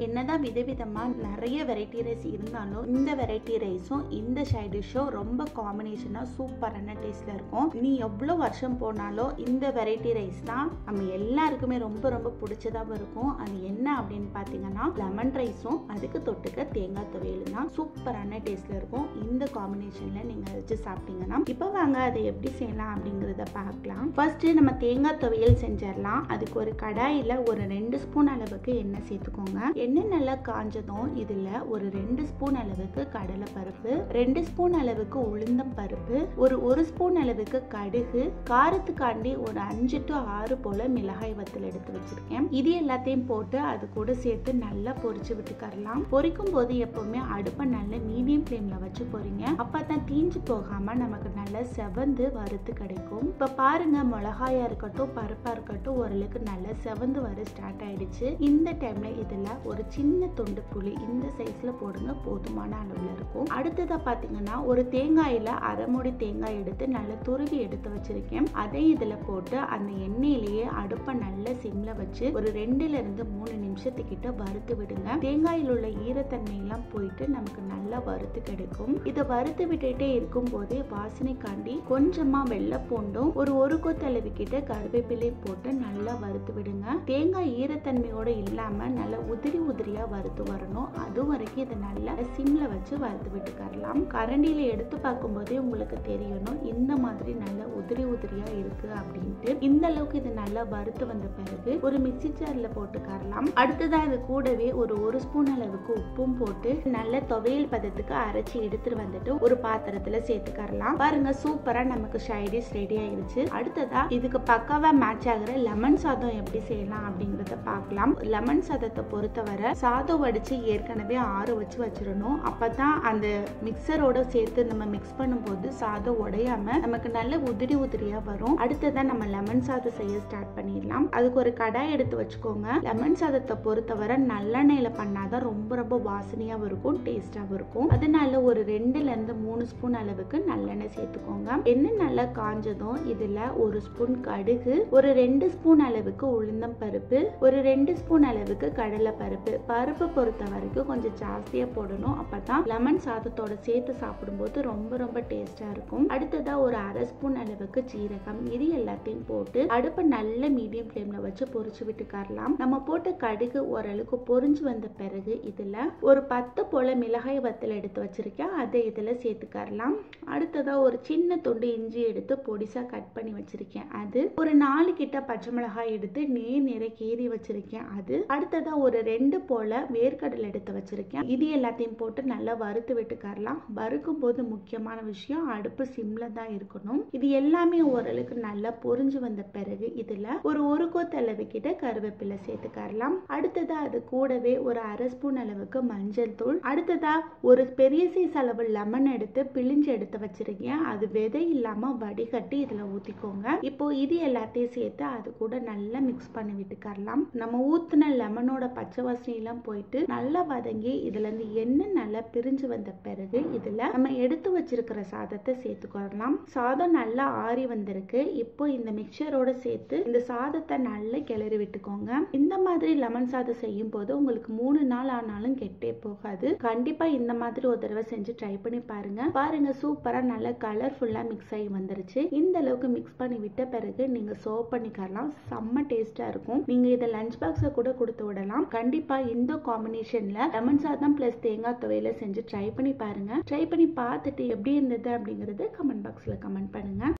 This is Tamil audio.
என்னதான் விதவிதமா நிறைய வெரைட்டி ரைஸ் இருந்தாலும் இந்த வெரைட்டி ரைஸும் இந்த சைட் டிஷ்ஷும் ரொம்ப காம்பினேஷனா சூப்பரான டேஸ்ட்ல இருக்கும். நீ எவ்வளவு வருஷம் போனாலும் இந்த வெரைட்டி ரைஸ் தான் நம்ம எல்லாருக்குமே ரொம்ப ரொம்ப பிடிச்சதாகவும் இருக்கும். அது என்ன அப்படின்னு பாத்தீங்கன்னா லெமன் ரைஸும் அதுக்கு தொட்டுக்க தேங்காய் துவையலும் தான் சூப்பரான டேஸ்ட்ல இருக்கும். இந்த காம்பினேஷன்ல நீங்க வச்சு சாப்பிட்டீங்கன்னா இப்ப வாங்க அதை எப்படி செய்யலாம் அப்படிங்கறத பார்க்கலாம். ஃபர்ஸ்ட் நம்ம தேங்காய் துவையல் செஞ்சிடலாம். அதுக்கு ஒரு கடாயில ஒரு 2 ஸ்பூன் அளவுக்கு எண்ணெய் சேர்த்துக்கோங்க. எண்ணெய் நல்லா காஞ்சதும் இதுல ஒரு 2 ஸ்பூன் அளவுக்கு கடலை பருப்பு, 2 ஸ்பூன் அளவுக்கு உளுந்தம் பருப்பு, ஒரு ஸ்பூன் அளவுக்கு கடுகு, காரத்துக்காண்டி ஒரு 5 to 6 போல மிளகாய் வத்தல் எடுத்து வச்சிருக்கேன். இது எல்லாத்தையும் போட்டு அது கூட சேர்த்து நல்லா பொரிச்சு விட்டுக்கறலாம். பொரிக்கும் போது எப்பவுமே அடுப்பை நல்ல மீடியம் ஃப்ளேம்ல வச்சு பொரிங்க. அப்பதான் தீஞ்சு போகாம நமக்கு நல்லா செவந்து வறுத்து கிடைக்கும். இப்ப பாருங்க, மிளகாயா இருக்கட்டும் பருப்பா இருக்கட்டும் ஓரளவுக்கு நல்லா செவந்து வர ஸ்டார்ட் ஆயிடுச்சு. இந்த டைம்ல இதுல ஒரு சின்ன தொண்டு புளி இந்த சைஸ்ல போடுங்க, போதுமான அளவுல இருக்கும். அடுத்ததா பாத்தீங்கன்னா ஒரு தேங்காயில அரை மூடி தேங்காய் எடுத்து நல்லா துருவி எடுத்து வச்சிருக்கேன். அதை இதுல போட்டு அந்த எண்ணெயிலேயே அடுப்பை நல்ல சிம்ல வச்சு ஒரு 2 to 3 நிமிஷத்துக்கிட்ட வறுத்து விடுங்க. தேங்காயில் உள்ள ஈரத்தன்மை எல்லாம் போயிட்டு நமக்கு நல்லா வறுத்து கிடைக்கும். இதை வறுத்து விட்டுட்டே இருக்கும் போதே வாசனைக்காண்டி கொஞ்சமா வெள்ளை பூண்டும் ஒரு கொத்தளவு கிட்ட கருவேப்பிலை போட்டு நல்லா வறுத்து விடுங்க. தேங்காய் ஈரத்தன்மையோட இல்லாம நல்லா உதிரியா வறுத்து வரணும். அது வரைக்கும் இதை நல்லா சிம்ல வச்சு வறுத்து விட்டுக்கறலாம். கரண்டியில எடுத்து பார்க்கும் போதே உங்களுக்கு தெரியணும் இந்த மாதிரி நல்லா உதிரியா இருக்கு அப்படின்ட்டு. இந்த அளவுக்கு இது நல்லா வறுத்து வந்த பிறகு ஒரு மிக்ஸி ஜார்ல போட்டுக்கறலாம். அடுத்ததா இது கூடவே ஒரு ஸ்பூன் அளவுக்கு உப்பும் போட்டு நல்ல துவையல் பதத்துக்கு அரைச்சி எடுத்துட்டு வந்துட்டு ஒரு பாத்திரத்துல சேர்த்துக்கறலாம். பாருங்க, சூப்பரா நமக்கு சைடிஷ் ரெடி ஆயிருச்சு. அடுத்ததா இதுக்கு பக்காவா மேட்ச் ஆகுற லெமன் சாதம் எப்படி செய்யலாம் அப்படிங்கறத பார்க்கலாம். லெமன் சாதத்தை பொறுத்தவரை சாதம் வடிச்சு ஏற்கனவே ஆற வச்சு வச்சிடணும். அப்பதான் அந்த மிக்சரோட சேர்த்து நம்ம மிக்ஸ் பண்ணும்போது சாதம் உடையாம நமக்கு நல்ல உதிரியா வரும். அடுத்ததான் நம்ம லெமன் சாதம் செய்ய ஸ்டார்ட் பண்ணிடலாம். அதுக்கு ஒரு கடாய் எடுத்து வச்சுக்கோங்க. லெமன் சாதத்தை பொறுத்தவரை நல்லெண்ணெயில பண்ணாதான் ரொம்ப வாசனையாவும் இருக்கும், டேஸ்டாவும் இருக்கும். அதனால ஒரு 2 to 3 ஸ்பூன் அளவுக்கு நல்லெண்ணெய் சேர்த்துக்கோங்க. எண்ணெய் நல்லா காஞ்சதும் இதுல ஒரு ஸ்பூன் கடுகு, ஒரு 2 ஸ்பூன் அளவுக்கு உளுந்தம் பருப்பு, ஒரு 2 ஸ்பூன் அளவுக்கு கடலை பருப்பு பொறுத்த வரைக்கும் கொஞ்சம் ஜாஸ்தியா போடணும். அப்பதான் லெமன் சாதத்தோட சேர்த்து சாப்பிடும்போது ரொம்ப டேஸ்டா இருக்கும். அடுத்ததா ஒரு அரை ஸ்பூன் அளவுக்கு ஜீரகம், இது எல்லாத்தையும் போட்டு அடுப்பை நல்ல மீடியம் ஃப்ளேம்ல வச்சு பொரிச்சு விட்டுக்கறலாம். நம்ம போட்ட கடுகு ஓரளவுக்கு பொரிஞ்சு வந்த பிறகு இதுல ஒரு 10 போல மிளகாய் வத்தல் எடுத்து வச்சிருக்கேன். அதை இதுல சேர்த்துக்கறலாம். அடுத்ததா ஒரு சின்ன துண்டு இஞ்சி எடுத்து பொடிசா கட் பண்ணி வச்சிருக்கேன். அது ஒரு 4 கிட்ட பச்சை மிளகாய் எடுத்து நேர கீறி வச்சிருக்கேன். அது அடுத்ததா ஒரு 2 போல வேர்க்கடலை எடுத்து வச்சிருக்கேன். இது எல்லாத்தையும் போட்டு நல்லா வறுத்து விட்டுக்கறலாம். வறுக்கும் போது முக்கியமான விஷயம் அடுப்பு சிம்ல தான் இருக்கணும். இது எல்லாமே ஓரளவுக்கு நல்லா பொரிஞ்சு வந்த பிறகு இதுல ஒரு கொத்தளவு கிட்ட கருவேப்பிலை சேர்த்துக்கறலாம். அடுத்ததா அது கூடவே ஒரு அரை ஸ்பூன் அளவுக்கு மஞ்சள் தூள், அடுத்ததா ஒரு பெரிய சைஸ் அளவு லெமன் எடுத்து பிழிஞ்சு எடுத்து வச்சிருக்கேன். அது விதை இல்லாம வடிகட்டி இதுல ஊத்திக்கோங்க. இப்போ இது எல்லாத்தையும் சேர்த்து அது கூட நல்லா மிக்ஸ் பண்ணி விட்டுக்கறலாம். நம்ம ஊத்துன லெமனோட பச்சை வாசனை எல்லாம் போயிட்டு நல்லா வதங்கி இதுல இருந்து எண்ணெய் நல்லா பிரிஞ்சு வந்த பிறகு இதுல நம்ம எடுத்து வச்சிருக்கிற சாதத்தை சேர்த்துக்கொள்ளலாம். சாதம் நல்லா ஆறி வந்திருக்கு. இப்போ இந்த மிக்சரோட சேர்த்து இந்த சாதத்தை நல்லா கிளறி விட்டுக்கோங்க. இந்த மாதிரி லெமன் சாதம் செய்யும் போது உங்களுக்கு 3 நாள் ஆனாலும் கெட்டே போகாது. கண்டிப்பா இந்த மாதிரி ஒரு தடவை செஞ்சு ட்ரை பண்ணி பாருங்க சூப்பரா நல்லா கலர்ஃபுல்லா மிக்ஸ் ஆகி வந்துருச்சு. இந்த அளவுக்கு மிக்ஸ் பண்ணி விட்ட பிறகு நீங்க சர்வ் பண்ணிக்கலாம். செம்ம டேஸ்டா இருக்கும். நீங்க இதை லஞ்ச் பாக்ஸ்ல கூட கொடுத்து விடலாம். கண்டிப்பா இந்த காம்பினேஷன்ல லெமன் சாதம் பிளஸ் தேங்காய் துவையல செஞ்சு ட்ரை பண்ணி பாருங்க. ட்ரை பண்ணி பார்த்துட்டு எப்படி இருந்தது அப்படிங்கறது கமெண்ட் பாக்ஸ்ல கமெண்ட் பண்ணுங்க.